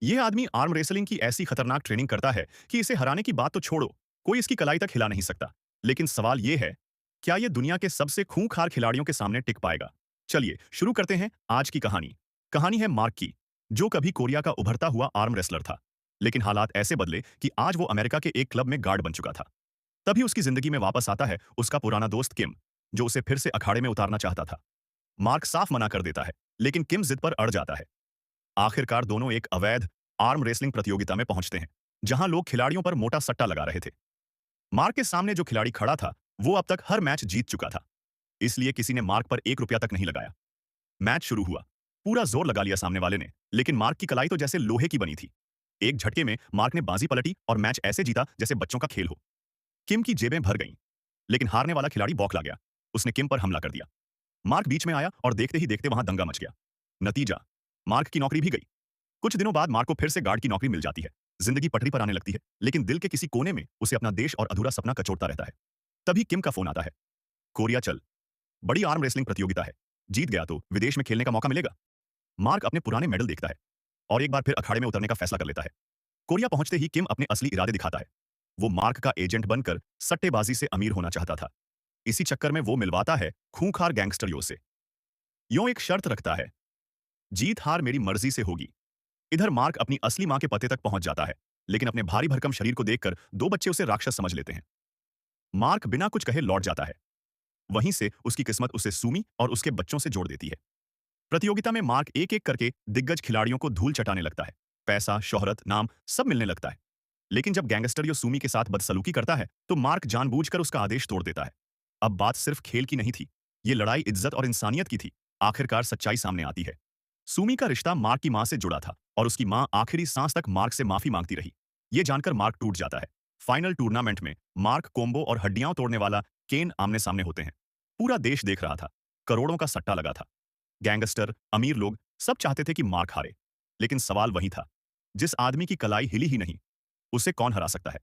यह आदमी arm wrestling की ऐसी खतरनाक ट्रेनिंग करता है कि इसे हराने की बात तो छोड़ो, कोई इसकी कलाई तक हिला नहीं सकता। लेकिन सवाल यह है, क्या यह दुनिया के सबसे खूंखार खिलाड़ियों के सामने टिक पाएगा? चलिए शुरू करते हैं आज की कहानी। कहानी है मार्क की, जो कभी कोरिया का उभरता हुआ आर्म रेसलर था। लेकिन हालात ऐसे बदले कि आज वो अमेरिका के एक क्लब में गार्ड बन चुका था। तभी उसकी जिंदगी में वापस आता है उसका पुराना दोस्त किम, जो उसे फिर से अखाड़े में उतारना चाहता था। मार्क साफ मना कर देता है, लेकिन किम जिद पर अड़ जाता है। आखिरकार दोनों एक अवैध आर्म रेसलिंग प्रतियोगिता में पहुंचते हैं, जहां लोग खिलाड़ियों पर मोटा सट्टा लगा रहे थे। मार्क के सामने जो खिलाड़ी खड़ा था, वो अब तक हर मैच जीत चुका था, इसलिए किसी ने मार्क पर 1 रुपया तक नहीं लगाया। मैच शुरू हुआ। पूरा जोर लगा लिया सामने वाले ने, लेकिन मार्क की कलाई तो जैसे लोहे की बनी थी। एक झटके में मार्क ने बाजी पलटी और मैच ऐसे जीता जैसे बच्चों का खेल हो। किम की जेबें भर गईं, लेकिन हारने वाला खिलाड़ी बौखला गया। उसने किम पर हमला कर दिया। मार्क बीच में आया और देखते ही देखते वहां दंगा मच गया। नतीजा, मार्क की नौकरी भी गई। कुछ दिनों बाद मार्क को फिर से गार्ड की नौकरी मिल जाती है। जिंदगी पटरी पर आने लगती है, लेकिन दिल के किसी कोने में उसे अपना देश और अधूरा सपना कचोटता रहता है। तभी किम का फोन आता है। कोरिया चल, बड़ी आर्म रेसलिंग प्रतियोगिता है। जीत गया तो विदेश में खेलने का मौका मिलेगा। मार्क अपने पुराने मेडल देखता है और एक बार फिर अखाड़े में उतरने का फैसला कर लेता है। कोरिया पहुंचते ही किम अपने असली इरादे दिखाता है। वो मार्क का एजेंट बनकर सट्टेबाजी से अमीर होना चाहता था। इसी चक्कर में वो मिलवाता है खूंखार गैंगस्टरियों से। यूं एक शर्त रखता है, जीत हार मेरी मर्जी से होगी। इधर मार्क अपनी असली मां के पते तक पहुंच जाता है, लेकिन अपने भारी भरकम शरीर को देखकर दो बच्चे उसे राक्षस समझ लेते हैं। मार्क बिना कुछ कहे लौट जाता है। वहीं से उसकी किस्मत उसे सूमी और उसके बच्चों से जोड़ देती है। प्रतियोगिता में मार्क एक एक करके दिग्गज खिलाड़ियों को धूल चटाने लगता है। पैसा, शोहरत, नाम सब मिलने लगता है। लेकिन जब गैंगस्टर यो सूमी के साथ बदसलूकी करता है, तो मार्क जानबूझकर उसका आदेश तोड़ देता है। अब बात सिर्फ खेल की नहीं थी, ये लड़ाई इज्जत और इंसानियत की थी। आखिरकार सच्चाई सामने आती है। सूमी का रिश्ता मार्क की मां से जुड़ा था और उसकी मां आखिरी सांस तक मार्क से माफी मांगती रही। ये जानकर मार्क टूट जाता है। फाइनल टूर्नामेंट में मार्क कोम्बो और हड्डियां तोड़ने वाला केन आमने सामने होते हैं। पूरा देश देख रहा था। करोड़ों का सट्टा लगा था। गैंगस्टर, अमीर लोग सब चाहते थे कि मार्क हारे। लेकिन सवाल वही था, जिस आदमी की कलाई हिली ही नहीं, उसे कौन हरा सकता है?